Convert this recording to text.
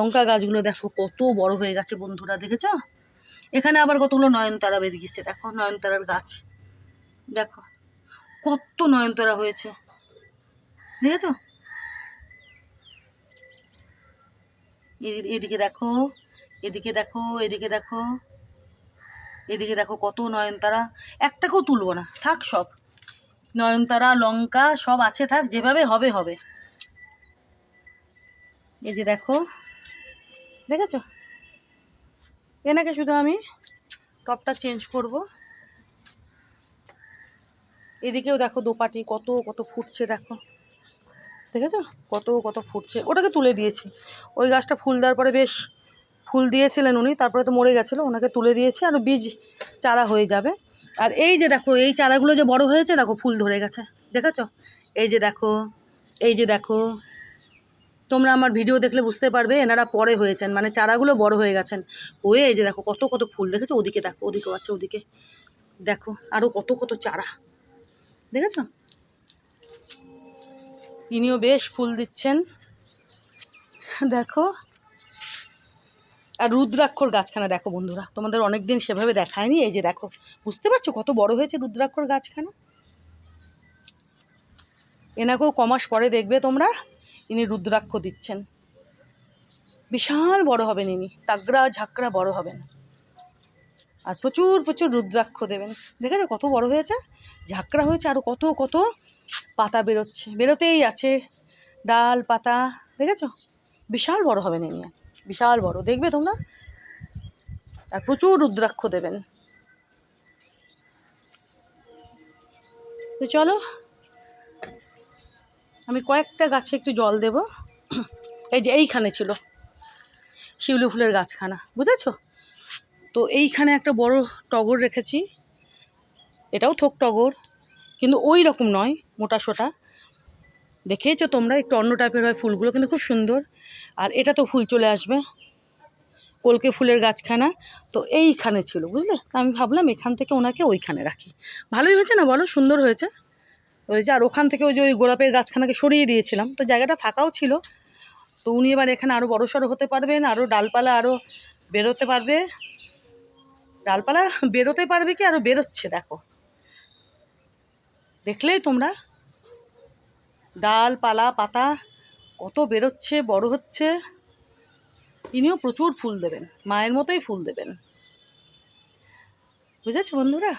লঙ্কা গাছগুলো দেখো কত বড় হয়ে গেছে বন্ধুরা, দেখেছ? এখানে আবার কতগুলো নয়নতারা বেরিয়েছে, দেখো নয়নতারার গাছ, দেখো কত নয়নতারা হয়েছে, দেখেছ? এদিকে দেখো, এদিকে দেখো, এদিকে দেখো, এদিকে দেখো কত নয়নতারা। একটাকেও তুলবো না, থাক সব নয়নতারা লঙ্কা সব আছে, থাক, যেভাবে হবে হবে। এই যে দেখো, দেখেছ? এনাকে শুধু আমি টপটা চেঞ্জ করব। এদিকেও দেখো দোপাটি কত কত ফুটছে, দেখো, দেখেছো কত কত ফুটছে। ওটাকে তুলে দিয়েছি, ওই গাছটা ফুল দেওয়ার পরে বেশ ফুল দিয়েছিলেন উনি, তারপরে তো মরে গেছিলো, ওনাকে তুলে দিয়েছি, আর বীজ চারা হয়ে যাবে। আর এই যে দেখো এই চারাগুলো যে বড় হয়েছে, দেখো ফুল ধরে গেছে, দেখেছো? এই যে দেখো, এই যে দেখো, তোমরা আমার ভিডিও দেখলে বুঝতে পারবে এনারা পরে হয়েছেন, মানে চারাগুলো বড় হয়ে গেছেন, হয়ে এই যে দেখো কত কত ফুল, দেখেছো? ওদিকে দেখো, ওদিকেও আছে, ওদিকে দেখো আরও কত কত চারা, দেখেছো? ইনিও বেশ ফুল দিচ্ছেন, দেখো। আর রুদ্রাক্ষর গাছখানা দেখো বন্ধুরা, তোমাদের অনেক দিন সেভাবে দেখায়নি, এই যে দেখো, বুঝতে পারছো কত বড় হয়েছে রুদ্রাক্ষর গাছখানা? এনাকেও কমাস পরে দেখবে তোমরা, ইনি রুদ্রাক্ষ দিচ্ছেন, বিশাল বড় হবেন ইনি, তাগড়া ঝাঁকড়া বড় হবেন, আর প্রচুর প্রচুর রুদ্রাক্ষ দেবেন। দেখেছো কত বড় হয়েছে, ঝাঁকড়া হয়েছে, আরও কত কত পাতা বেরোচ্ছে, বেরোতেই আছে, ডাল পাতা, দেখেছো? বিশাল বড় হবেন ইনি, বিশাল বড়, দেখবে তোমরা, আর প্রচুর রুদ্রাক্ষ দেবেন। তো চলো আমি কয়েকটা গাছে একটু জল দেব। এই যে এইখানে ছিল শিউলি ফুলের গাছখানা, বুঝেছো? তো এইখানে একটা বড় টগর রেখেছি, এটাও থোক টগর, কিন্তু ওই রকম নয়, মোটা সোটা, দেখেইছো তোমরা, একটু অন্য টাইপের হয় ফুলগুলো, কিন্তু খুব সুন্দর। আর এটা তো ফুল চলে আসবে, কলকে ফুলের গাছখানা তো এইখানে ছিল, বুঝলে? আমি ভাবলাম এখান থেকে ওনাকে ওইখানে রাখি। ভালোই হয়েছে না বলো? সুন্দর হয়েছে, হয়েছে। আর ওখান থেকে ওই যে ওই গোলাপের গাছখানাকে সরিয়ে দিয়েছিলাম, তো জায়গাটা ফাঁকাও ছিল, তো উনি এবার এখানে আরও বড়সড় হতে পারবেন, আরও ডালপালা আরও বেরোতে পারবে, ডালপালা বেরোতে পারবে কি, আরও বেরোচ্ছে, দেখো, দেখলেই তোমরা, ডালপালা পাতা কত বেরোচ্ছে, বড় হচ্ছে। ইনিও প্রচুর ফুল দেবেন, মায়ের মতোই ফুল দেবেন, বুঝেছো বন্ধুরা?